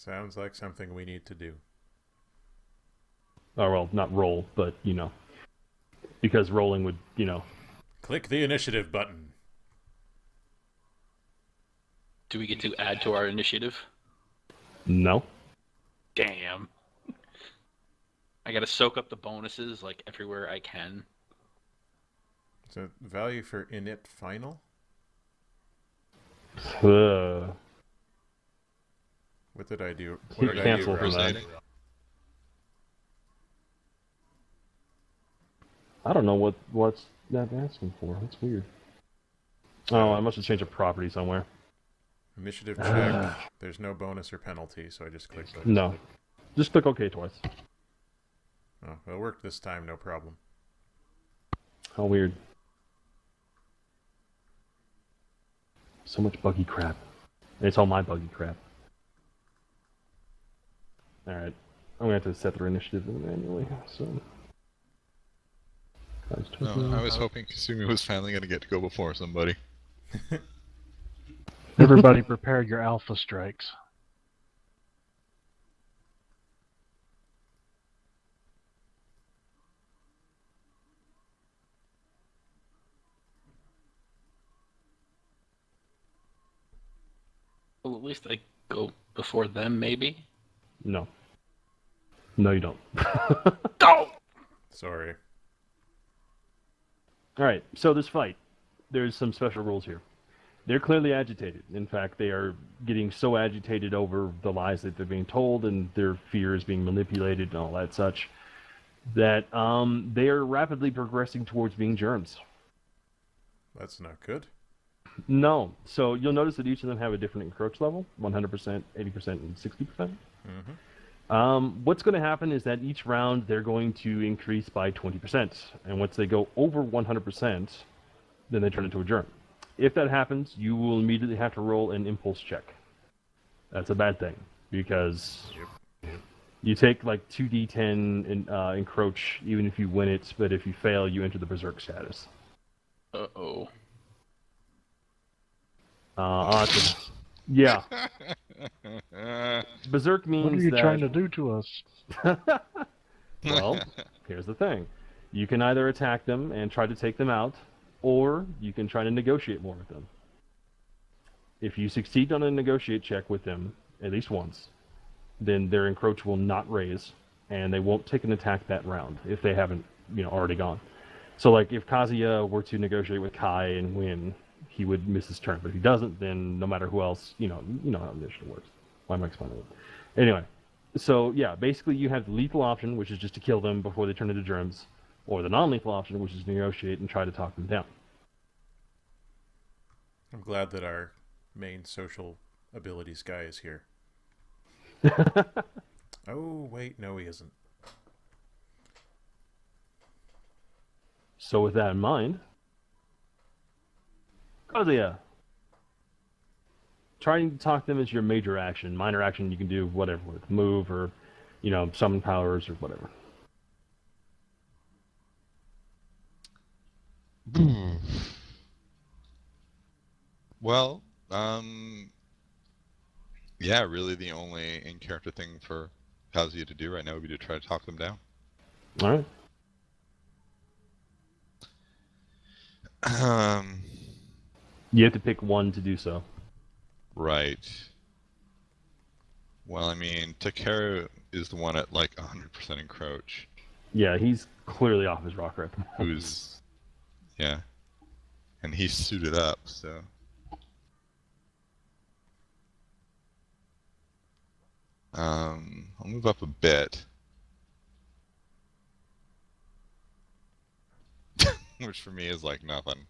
Sounds like something we need to do. Or, well, not roll, but, because rolling would, Click the initiative button. Do we get to add to our initiative? No. Damn. I gotta soak up the bonuses, like, everywhere I can. So, value for init final? What did I do? What did I do Cancel from that. wrong? I don't know what's that asking for. That's weird. Oh, I must have changed a property somewhere. Initiative check. There's no bonus or penalty, so I just clicked OK. No. Just click OK twice. Oh, it worked this time, no problem. How weird. So much buggy crap. And it's all my buggy crap. Alright. I'm gonna have to set their initiative manually, so... No, I was hoping Kasumi was finally going to get to go before somebody. Everybody prepare your alpha strikes. Well, at least I go before them, maybe? No. No, you don't. Oh! Sorry. Alright, so this fight. There's some special rules here. They're clearly agitated. In fact, they are getting so agitated over the lies that they're being told and their fear is being manipulated and all that such, that they are rapidly progressing towards being germs. That's not good. No. So you'll notice that each of them have a different encroach level, 100%, 80%, and 60%. What's going to happen is that each round they're going to increase by 20%. And once they go over 100%, then they turn into a germ. If that happens, you will immediately have to roll an impulse check. That's a bad thing, because you take like 2d10 in, encroach even if you win it, but if you fail, you enter the berserk status. Uh-oh. Yeah. Berserk means What are you that... trying to do to us? Well, here's the thing. You can either attack them and try to take them out, or you can try to negotiate more with them. If you succeed on a negotiate check with them, at least once, then their encroach will not raise, and they won't take an attack that round, if they haven't, already gone. So, like, if Kazuya were to negotiate with Kai and win, he would miss his turn. But if he doesn't, then no matter who else, you know how initiative works. Why am I explaining it? Anyway, so yeah, basically you have the lethal option, which is just to kill them before they turn into germs, or the non-lethal option, which is to negotiate and try to talk them down. I'm glad that our main social abilities guy is here. Oh, wait, no he isn't. So with that in mind, Kazuya, trying to talk them is your major action. Minor action you can do whatever with move or, summon powers or whatever. Well, yeah, really the only in-character thing for Kazuya to do right now would be to try to talk them down. All right. You have to pick one to do so. Right. Well, I mean, Takeru is the one at like 100% encroach. Yeah, he's clearly off his rock rep. Who's, yeah, and he's suited up, so. I'll move up a bit. Which for me is like nothing.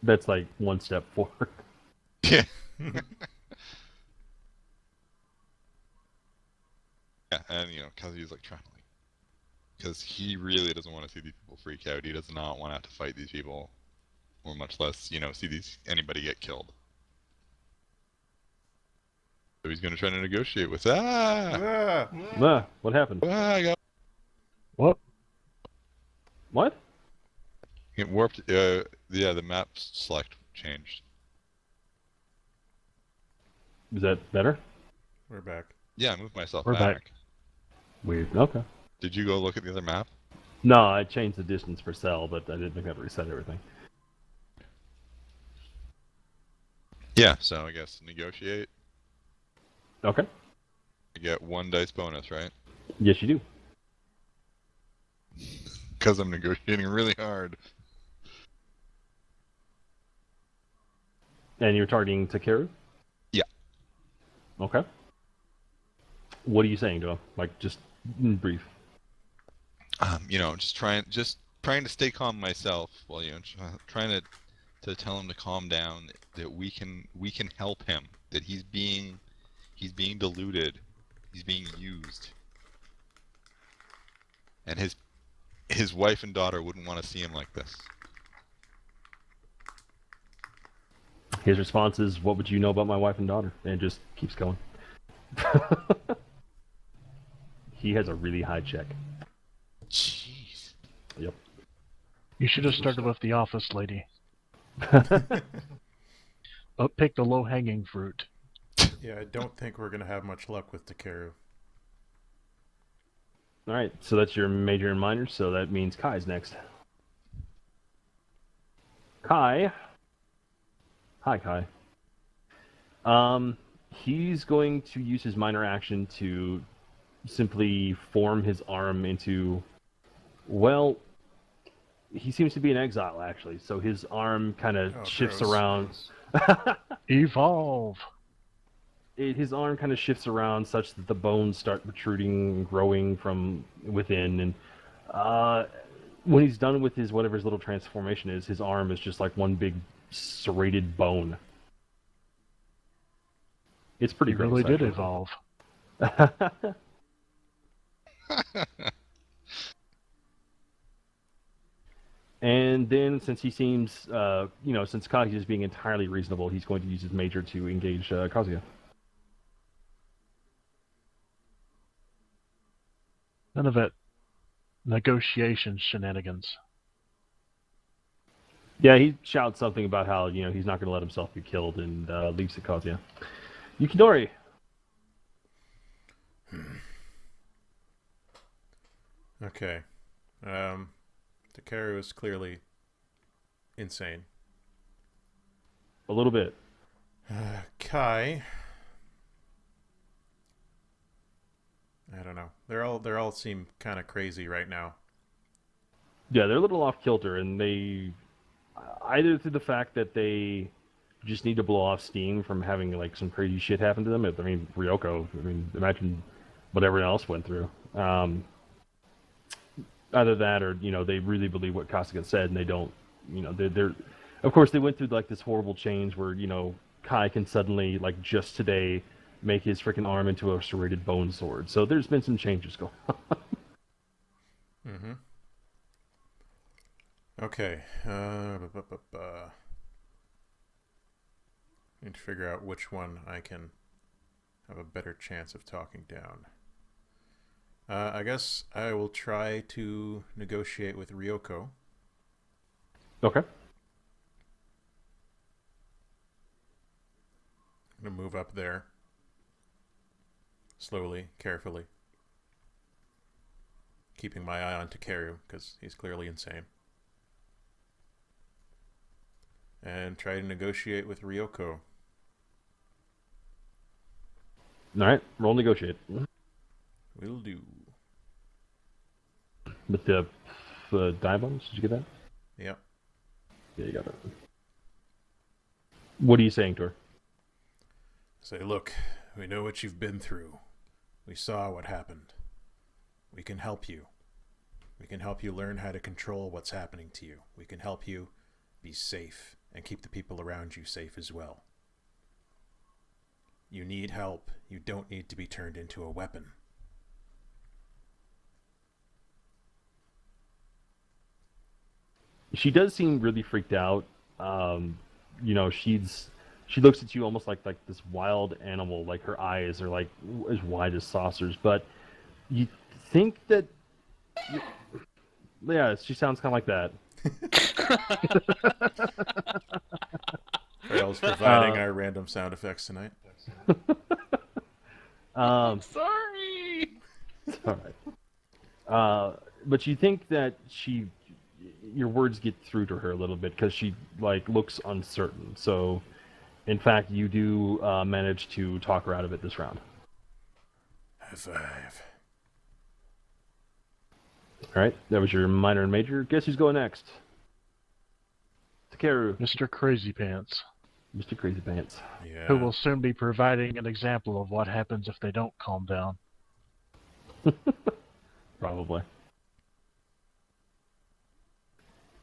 That's like one step forward. Yeah. Yeah, and Kazuya's like trying to because he really doesn't want to see these people freak out. He does not want to have to fight these people, or much less, see anybody get killed. So he's gonna try to negotiate with What happened? I got What? What? it warped. Yeah, the map select changed. Is that better? We're back. Yeah, I moved myself We're back. Weird. Okay. Did you go look at the other map? No, I changed the distance for cell, but I didn't think that reset everything. Yeah, so I guess negotiate. Okay. I get 1 dice bonus, right? Yes, you do. Because I'm negotiating really hard. And you're targeting Takeru? Yeah. Okay. What are you saying to him? Like, just in brief. Just trying to stay calm myself. Well, trying to tell him to calm down. That we can help him. That he's being deluded. He's being used. And his wife and daughter wouldn't want to see him like this. His response is, "What would you know about my wife and daughter?" And it just keeps going. He has a really high check. Jeez. Yep. You should have started with the office lady. Pick the low-hanging fruit. Yeah, I don't think we're gonna have much luck with Takeru. All right, so that's your major and minor. So that means Kai's next. Kai. Hi, Kai. He's going to use his minor action to simply form his arm into, well, he seems to be in exile, actually. So his arm kind of shifts gross. around. Evolve! His arm kind of shifts around such that the bones start protruding and growing from within. And when he's done with whatever his little transformation is, his arm is just like one big serrated bone. It's pretty He gross, really did actually. evolve. And then, since he seems, since Kazuya is being entirely reasonable, he's going to use his major to engage Kazuya. None of it. Negotiation shenanigans. Yeah, he shouts something about how, he's not going to let himself be killed and leaves to Kazuya. Yukidori! Okay. Takeru is clearly insane. A little bit. Kai. I don't know. They all seem kind of crazy right now. Yeah, they're a little off kilter, and they either through the fact that they just need to blow off steam from having like some crazy shit happen to them. I mean, Ryoko. Imagine what everyone else went through. Either that, or they really believe what Kasuga said, and they don't. They're of course they went through like this horrible change where Kai can suddenly like just today make his freaking arm into a serrated bone sword. So there's been some changes going on. Mm-hmm. Okay. Need to figure out which one I can have a better chance of talking down. I guess I will try to negotiate with Ryoko. Okay. I'm going to move up there. Slowly, carefully. Keeping my eye on Takeru, because he's clearly insane. And try to negotiate with Ryoko. All right, roll negotiate. Will do. With the die bonus, did you get that? Yep. Yeah, you got it. What are you saying to her? Say, look, we know what you've been through. We saw what happened. We can help you. We can help you learn how to control what's happening to you. We can help you be safe and keep the people around you safe as well. You need help. You don't need to be turned into a weapon. She does seem really freaked out. She looks at you almost like this wild animal. Like her eyes are like as wide as saucers. But you think that, yeah, she sounds kind of like that. Rail's providing our random sound effects tonight. I'm sorry. It's all right. But you think that your words get through to her a little bit because she like looks uncertain. So, in fact, you do manage to talk her out of it this round. High five. All right, that was your minor and major. Guess who's going next? Takeru, Mr. Crazy Pants, Mr. Crazy Pants. Yeah. who will soon be providing an example of what happens if they don't calm down. Probably.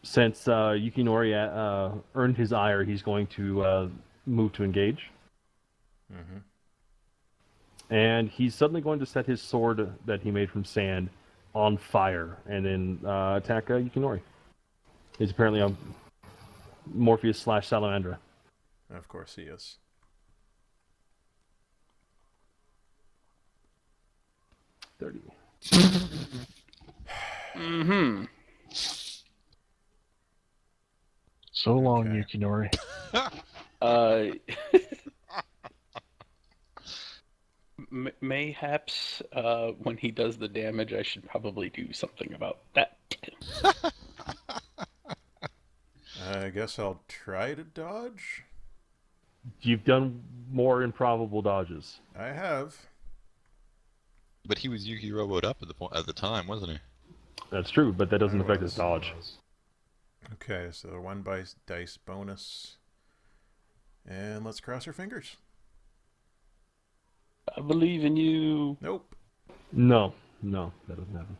Since Yukinori earned his ire, he's going to move to engage. Mm-hmm. And he's suddenly going to set his sword that he made from sand on fire and then attack Yukinori. He's apparently a Morpheus / Salamandra. Of course he is. $30. Mm-hmm. So long, Okay. Yukinori. Mayhaps when he does the damage, I should probably do something about that. I guess I'll try to dodge. You've done more improbable dodges. I have. But he was Yuki Roboed up at the time, wasn't he? That's true, but that doesn't I affect his was. dodge. Okay, so the 1 dice bonus. And let's cross our fingers. I believe in you. Nope. No, that doesn't happen.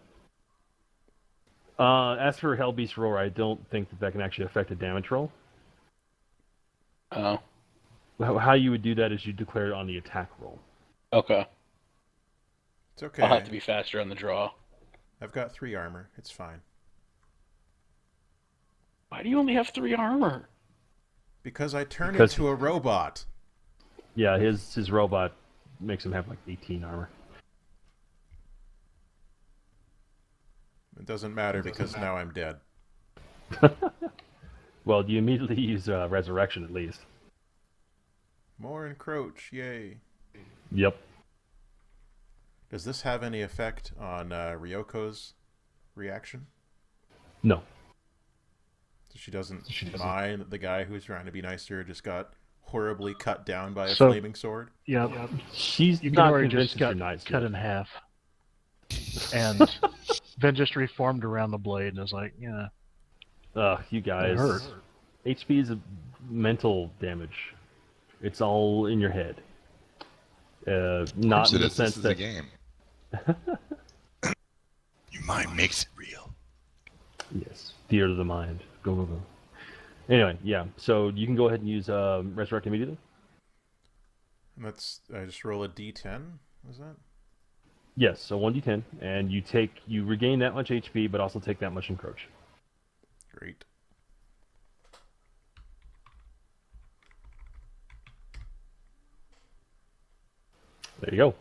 As for Hellbeast Roar, I don't think that can actually affect a damage roll. Oh, How you would do that is you declare it on the attack roll. okay. It's okay. I'll have to be faster on the draw. I've got 3 armor. It's fine. Why do you only have 3 armor? Because I turn Because- into a robot. Yeah, his robot makes him have like 18 armor. It doesn't matter because now I'm dead. Well, you immediately use Resurrection at least. More encroach, yay. Yep. Does this have any effect on Ryoko's reaction? No. So she doesn't mind that the guy who's trying to be nice to her just got horribly cut down by a So- flaming sword? Yep. She's not Yukinori convinced just that you're got nice. cut yet. in half. And then just reformed around the blade and is like, yeah, You guys. it hurt. HP is a mental damage. It's all in your head. Not in the sense this is that a game. Your mind makes it real. yes, theater of the mind. Go go go. Anyway, yeah. So you can go ahead and use Resurrect immediately. And I just roll a d10, is that? Yes. So 1d10, and you regain that much HP, but also take that much encroach. Great. There you go.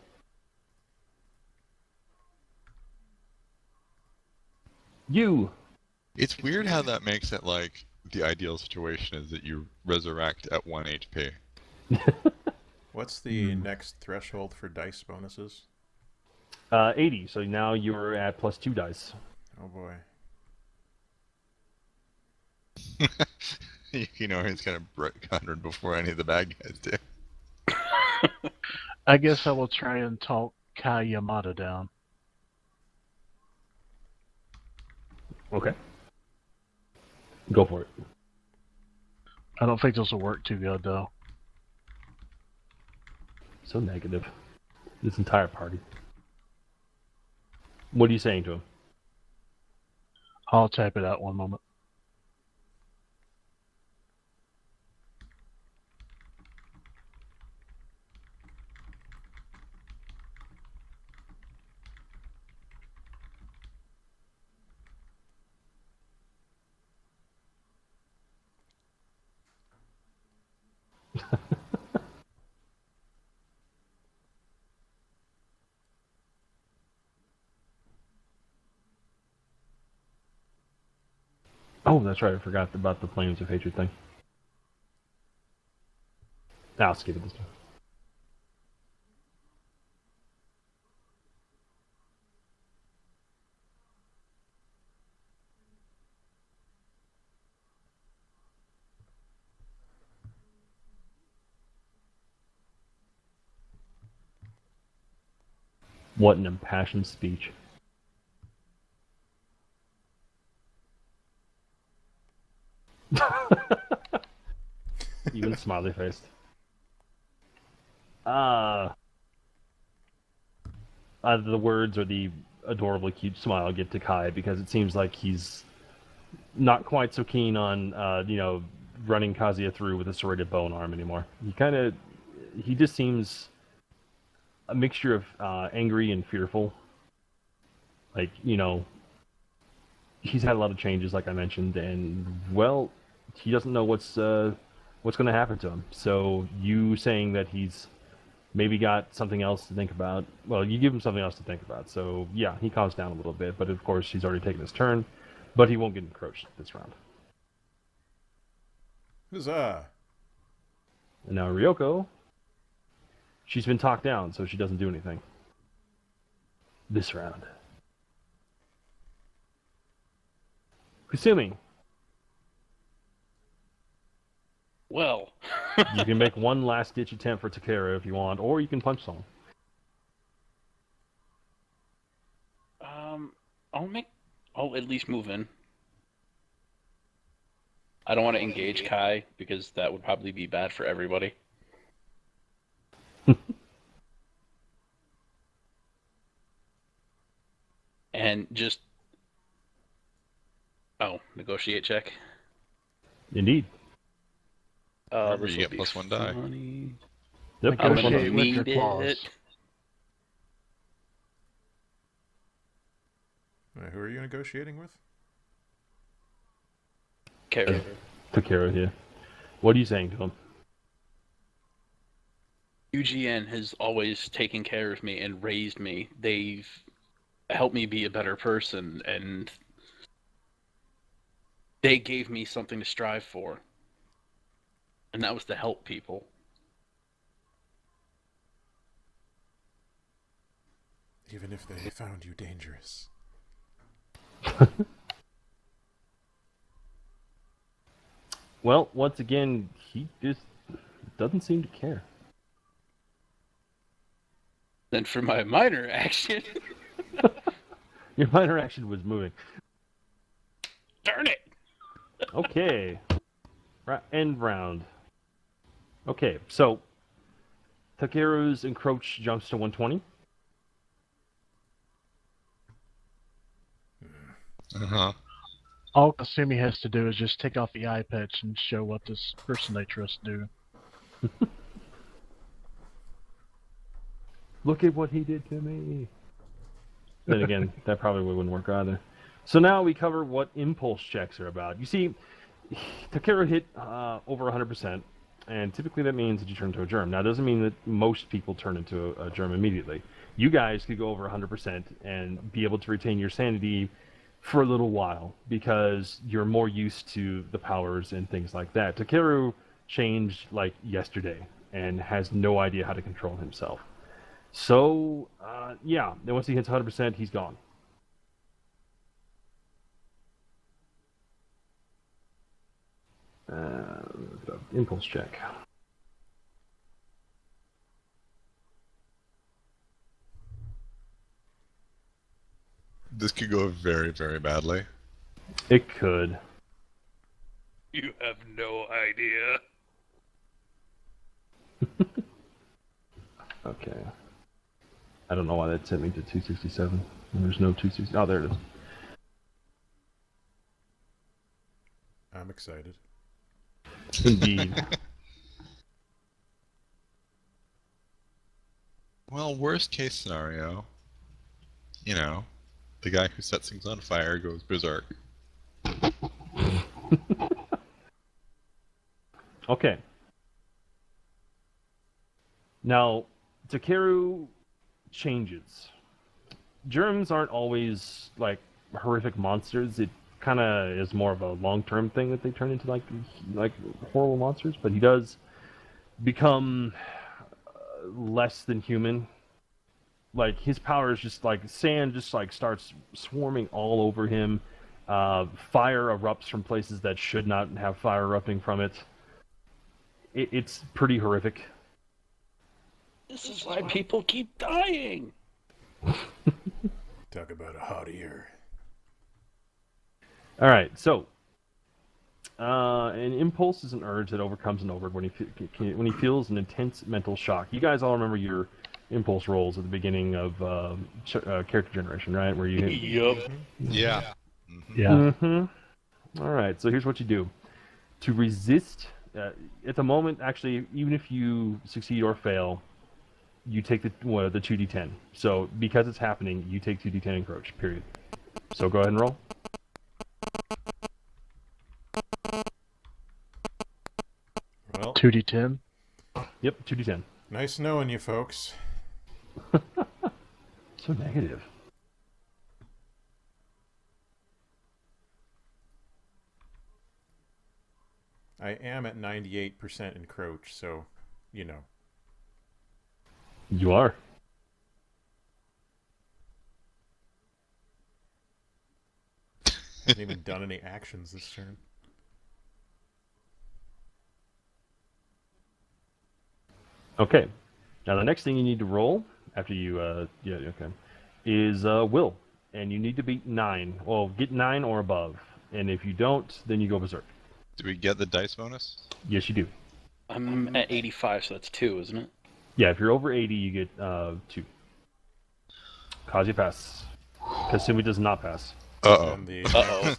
You. It's weird how that makes it like the ideal situation is that you resurrect at 1 HP. What's the next threshold for dice bonuses? 80. So now you're at +2 dice. Oh boy. You know he's gonna break 100 before any of the bad guys do. I guess I will try and talk Kai Yamada down. Okay. Go for it. I don't think this will work too good, though. So negative. This entire party. What are you saying to him? I'll type it out one moment. Oh, that's right. I forgot about the Flames of Hatred thing. I'll skip it this time. What an impassioned speech. Even smiley faced. The words or the adorably cute smile get to Kai because it seems like he's not quite so keen on, running Kazuya through with a serrated bone arm anymore. He just seems a mixture of angry and fearful. Like, he's had a lot of changes, like I mentioned, and, well, he doesn't know what's going to happen to him. So you saying that he's maybe got something else to think about, well, you give him something else to think about. So, yeah, he calms down a little bit, but of course he's already taken his turn, but he won't get encroached this round. Huzzah! And now Ryoko, she's been talked down, so she doesn't do anything this round. Kusumi, Well, you can make one last-ditch attempt for Takeru if you want, or you can punch someone. I'll at least move in. I don't want to engage Kai because that would probably be bad for everybody. And just negotiate check. Indeed. Remember, This you will get be +1 die. funny. Yep, I'm that's one gonna of Negotiate them. with your need claws. it. Who are you negotiating with? Okay. Takeru here. What are you saying to him? UGN has always taken care of me and raised me. They've helped me be a better person, and they gave me something to strive for. And that was to help people. Even if they found you dangerous. Well, once again, he just doesn't seem to care. Then for my minor action, Your minor action was moving. darn it! Okay. End round. Okay, so Takeru's encroach jumps to 120. Uh-huh. All Kasumi has to do is just take off the eye patch and show what this person they trust do. Look at what he did to me. Then again, that probably wouldn't work either. So now we cover what impulse checks are about. You see, Takeru hit over 100%, and typically that means that you turn into a germ. Now, it doesn't mean that most people turn into a germ immediately. You guys could go over 100% and be able to retain your sanity for a little while because you're more used to the powers and things like that. Takeru changed like yesterday and has no idea how to control himself. So, yeah, then once he hits 100%, he's gone. Impulse check. This could go very, very badly. It could. You have no idea. Okay. I don't know why that sent me to 267. There's no 260. Oh, there it is. I'm excited. Indeed. Well, worst case scenario, the guy who sets things on fire goes berserk. Okay. Now, Takeru changes. Germs aren't always like horrific monsters. It kind of is more of a long-term thing that they turn into like horrible monsters. But he does become less than human. Like his powers just like sand just like starts swarming all over him. Fire erupts from places that should not have fire erupting from it. It's pretty horrific. This is why people keep dying. Talk about a hot ear. All right, so an impulse is an urge that overcomes an overt when he feels an intense mental shock. You guys all remember your impulse rolls at the beginning of character generation, right? Where you Yup. Yeah. Yeah. Mm-hmm. All right, so here's what you do to resist. At the moment, actually, even if you succeed or fail, you take the 2d10. So because it's happening, you take 2d10 encroach. Period. So go ahead and roll. Well, 2d10. Yep, 2d10. nice knowing you folks. So negative. I am at 98% encroach, so, you know. You are. Haven't even done any actions this turn. Okay. Now the next thing you need to roll after you is will, and you need to beat 9. Well, get 9 or above, and if you don't, then you go berserk. Do we get the dice bonus? Yes, you do. I'm at 85, so that's 2, isn't it? Yeah, if you're over 80, you get 2. Kazi pass. Kasumi does not pass. Uh-oh. And Uh-oh.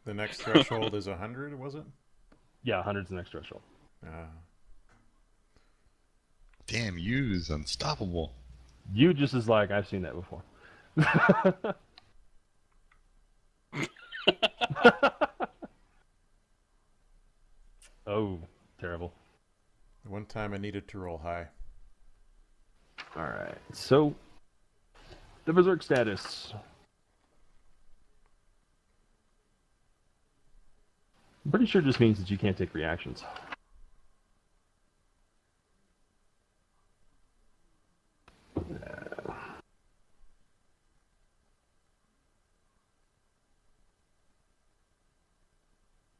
the next threshold is 100, was it? Yeah, 100 is the next threshold. Damn, you's unstoppable. You just is like, I've seen that before. Oh, terrible. One time I needed to roll high. Alright, so the berserk status. I'm pretty sure it just means that you can't take reactions.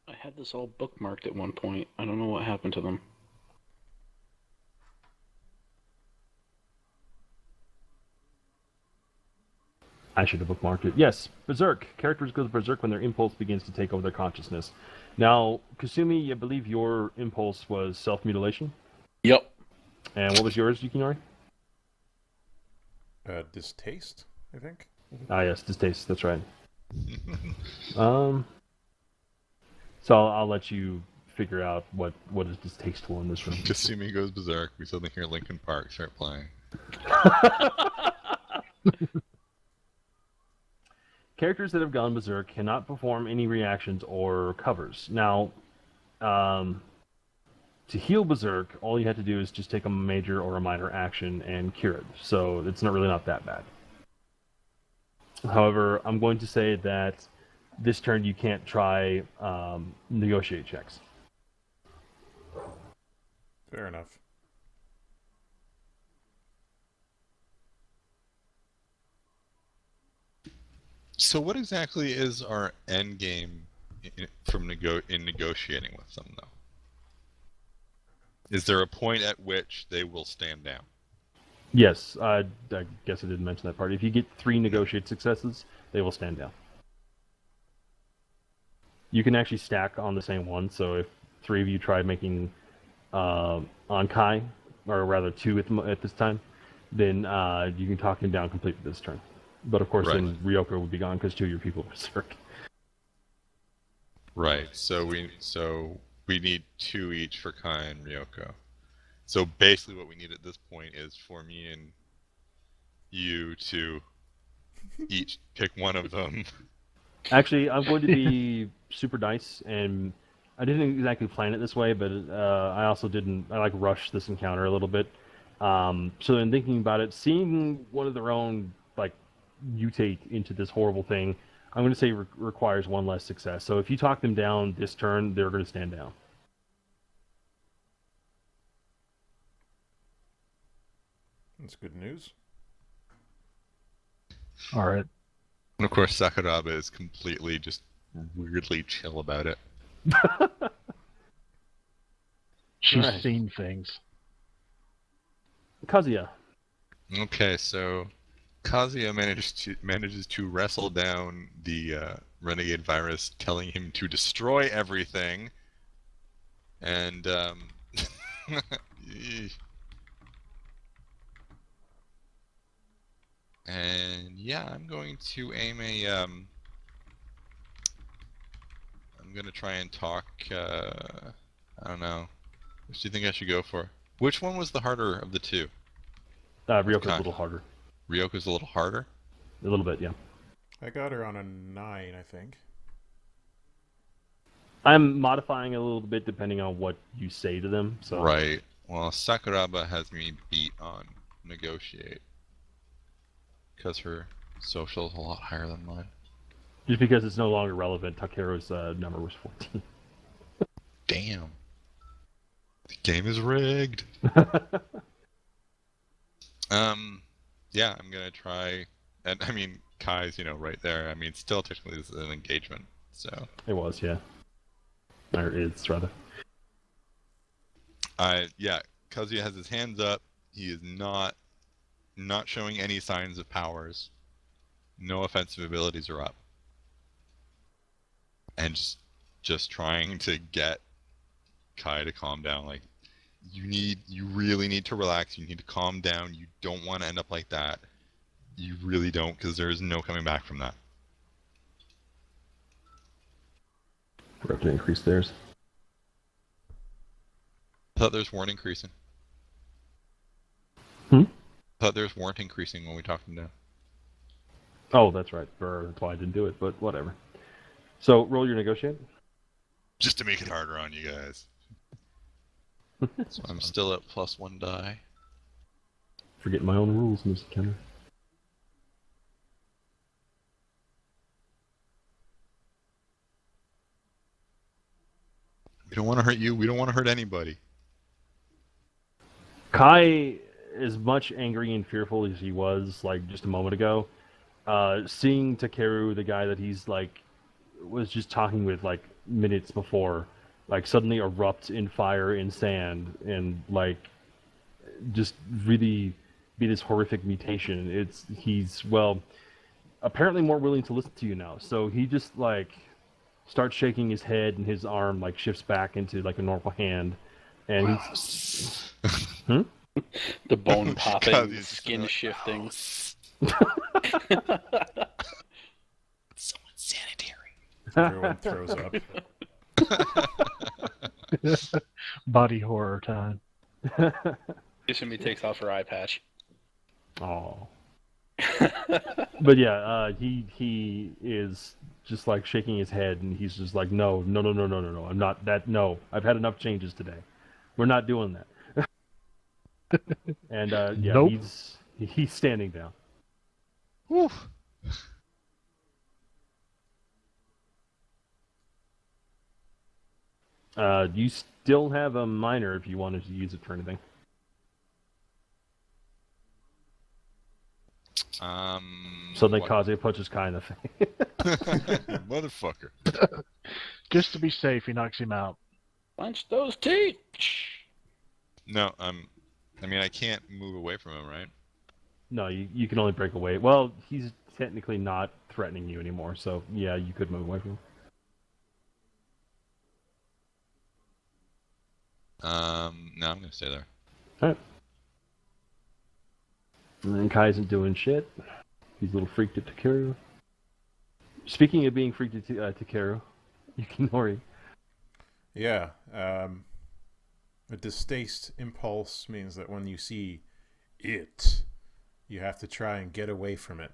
I had this all bookmarked at one point. I don't know what happened to them. I should have bookmarked it. Yes, berserk. Characters go berserk when their impulse begins to take over their consciousness. Now, Kasumi, I believe your impulse was self-mutilation. Yep. And what was yours, Yukinori? Distaste, I think. Ah, yes, distaste. That's right. So I'll let you figure out what is distasteful in this room. Kasumi goes berserk. We suddenly hear Linkin Park start playing. Characters that have gone berserk cannot perform any reactions or covers. Now, to heal berserk, all you have to do is just take a major or a minor action and cure it. So it's not that bad. However, I'm going to say that this turn you can't try negotiate checks. Fair enough. So what exactly is our end game in negotiating with them, though? Is there a point at which they will stand down? Yes, I guess I didn't mention that part. If you get 3 negotiate successes, they will stand down. You can actually stack on the same one, so if 3 of you try making on Kai, or rather 2 at this time, then you can talk him down completely this turn. But of course, then Roko would be gone because 2 of your people are berserk. Right. So we need 2 each for Kai and Ryoko. So basically, what we need at this point is for me and you to each pick one of them. Actually, I'm going to be super nice, and I didn't exactly plan it this way, but I also didn't. I like rush this encounter a little bit. So in thinking about it, seeing one of their own like mutate into this horrible thing, I'm going to say requires 1 less success. So if you talk them down this turn, they're going to stand down. That's good news. All right. And of course, Sakuraba is completely just weirdly chill about it. She's Right. seen things. Kazuya. Okay, so Kazuya manages to wrestle down the renegade virus, telling him to destroy everything, and and yeah, I'm going to aim a I'm gonna try and talk. I don't know. Which do you think I should go for? Which one was the harder of the two? Ryoko's Kai. a little harder. Ryoko's a little harder. A little bit, yeah. I got her on a 9, I think. I'm modifying a little bit depending on what you say to them. So Right. Well, Sakuraba has me beat on negotiate because her social is a lot higher than mine. just because it's no longer relevant, Takeru's number was 14. Damn. The game is rigged. Yeah, I'm gonna try, and I mean, Kai's, right there. I mean, still technically this is an engagement, so. It was, yeah. Or is, rather. Yeah, Kazuya has his hands up. He is not showing any signs of powers. No offensive abilities are up. And just trying to get Kai to calm down. Like, you really need to relax. You need to calm down. You don't want to end up like that. You really don't, because there's no coming back from that. We're up to increase theirs. I thought theirs weren't increasing. Hmm? I thought theirs weren't increasing when we talked them down. Oh, that's right. That's why I didn't do it, but whatever. So, roll your negotiate. Just to make it harder on you guys. So I'm still at +1 die. Forgetting my own rules, Mr. Kenner. We don't want to hurt you. We don't want to hurt anybody. Kai, as much angry and fearful as he was, like, just a moment ago, seeing Takeru, the guy that he's, like, was just talking with, like, minutes before, like, suddenly erupt in fire and sand and, like, just really be this horrific mutation. He's, well, apparently more willing to listen to you now. So he just, like, starts shaking his head and his arm, like, shifts back into, like, a normal hand. And he's... The bone popping, God, the he's skin like, shifting. Somewhat sanitary. Everyone throws up. Body horror time. Isumi takes off her eye patch. Oh. But yeah, he is just like shaking his head, and he's just like, no. I'm not that. No, I've had enough changes today. We're not doing that. And yeah, Nope. he's standing down. Whew. You still have a minor if you wanted to use it for anything. So then Kazuya punches Kai in the face. Motherfucker. Just to be safe, he knocks him out. Punch those teeth! No, I mean, I can't move away from him, right? No, you can only break away. Well, he's technically not threatening you anymore, so yeah, you could move away from him. No, I'm gonna stay there. Alright. And then Kai isn't doing shit. He's a little freaked at Takeru. Speaking of being freaked at Takeru, Yukinori. Yeah. A distaste impulse means that when you see it, you have to try and get away from it.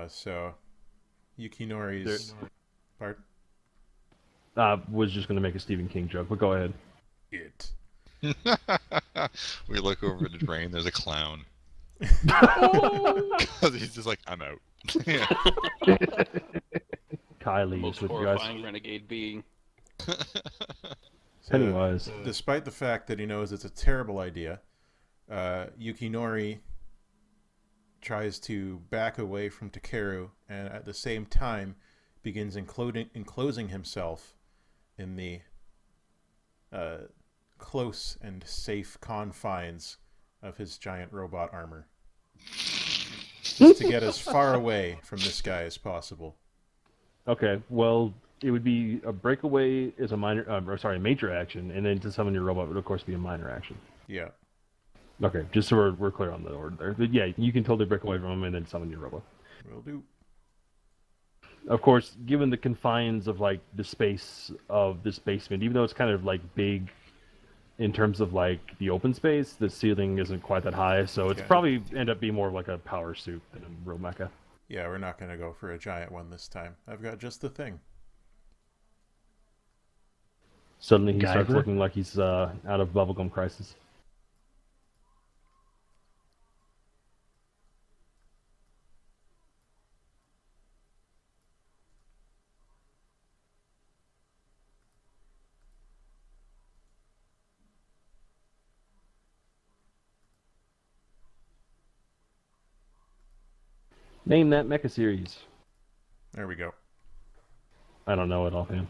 So, Yukinori's... Pardon? Was just going to make a Stephen King joke, but go ahead. It. We look over the drain, there's a clown. Because he's just like, I'm out. Yeah. Kai The leaves most with you horrifying guys. renegade being. So, Pennywise. despite the fact that he knows it's a terrible idea, Yukinori tries to back away from Takeru and at the same time begins enclosing himself in the close and safe confines of his giant robot armor. Just to get as far away from this guy as possible. Okay, well, it would be a breakaway is a major action, and then to summon your robot would of course be a minor action. Yeah. Okay, just so we're clear on the order there. But yeah, you can totally break away from him and then summon your robot. Will do. Of course, given the confines of like the space of this basement, even though it's kind of like big in terms of like the open space, the ceiling isn't quite that high, so it's probably end up being more like a power suit than a real mecha. Yeah, we're not going to go for a giant one this time. I've got just the thing. Suddenly he starts Guyver? looking like he's out of Bubblegum Crisis. Name that mecha series. There we go. I don't know it offhand.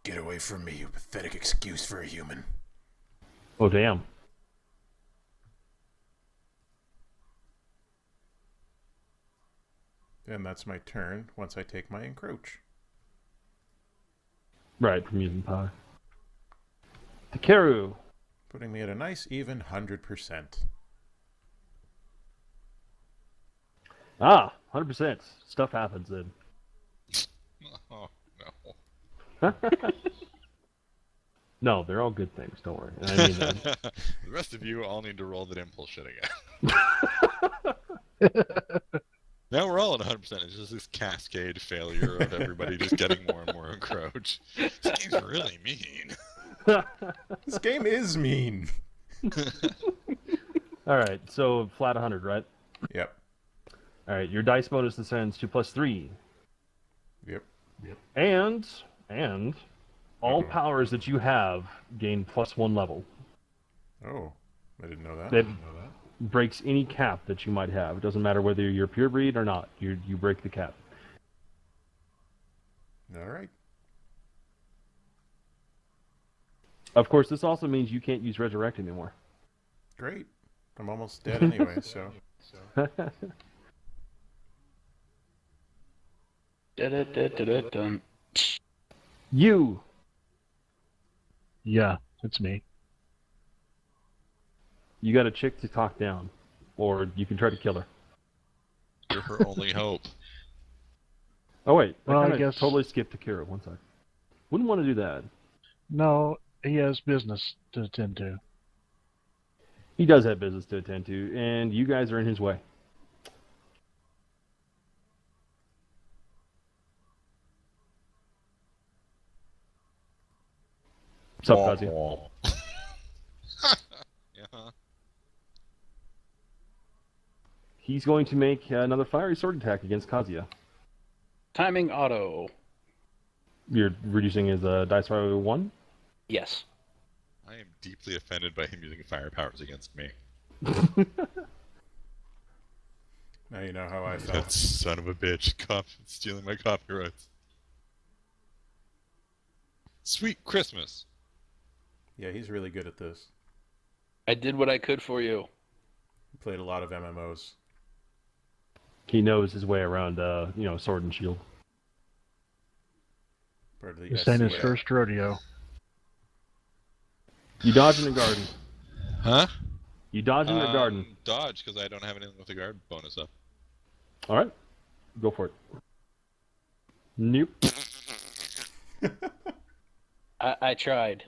Get away from me, you pathetic excuse for a human. Oh, damn. And that's my turn once I take my encroach. Right, from using power. Takeru. Putting me at a nice even 100%. Ah, 100%. Stuff happens then. Oh, no. No, they're all good things, don't worry. And I mean that. The rest of you all need to roll that impulse shit again. Now we're all at 100%. It's just this cascade failure of everybody just getting more and more encroached. This game's really mean. This game is mean. Alright, so flat 100, right? Yep. Alright, your dice bonus descends to +3. Yep. And all powers that you have gain +1 level. Oh, I didn't know that. That breaks any cap that you might have. It doesn't matter whether you're pure breed or not. You break the cap. All right. Of course, this also means you can't use Resurrect anymore. Great. I'm almost dead anyway, so. Da-da-da-da-da-dum. You. Yeah, it's me. You got a chick to talk down, or you can try to kill her. You're her only hope. Oh wait, Well, I I kinda guess- totally skipped Akira. One sec. Wouldn't want to do that. No, he has business to attend to. He does have business to attend to, and you guys are in his way. What's up, Kazuya? Yeah. He's going to make another fiery sword attack against Kazuya. Timing auto. You're reducing his dice by 1? Yes. I am deeply offended by him using fire powers against me. Now you know how I That felt. son of a bitch, stealing my copyrights. Sweet Christmas. Yeah, he's really good at this. I did what I could for you. He played a lot of MMOs. He knows his way around, sword and shield. Part of the This ain't his SCA. first rodeo. You dodge in the garden. Huh? You dodge in the garden. Dodge, because I don't have anything with the guard bonus up. All right, go for it. Nope. I tried.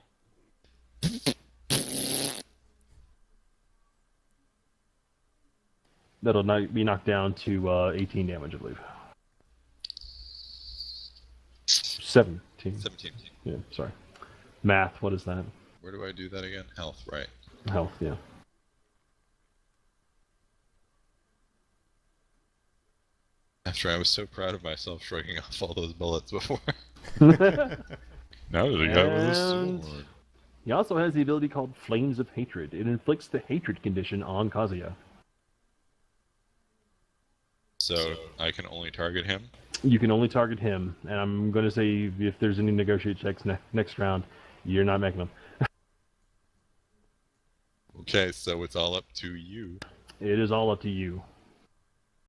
That'll be knocked down to 18 damage, I believe. 17. 17. Yeah, sorry. Math, what is that? Where do I do that again? Health, right. Health, yeah. After I was so proud of myself shrugging off all those bullets before. Now the guy with a And- sword. He also has the ability called Flames of Hatred. It inflicts the hatred condition on Kazuya. So I can only target him? You can only target him, and I'm going to say if there's any negotiate checks next round, you're not making them. Okay, so it's all up to you. It is all up to you.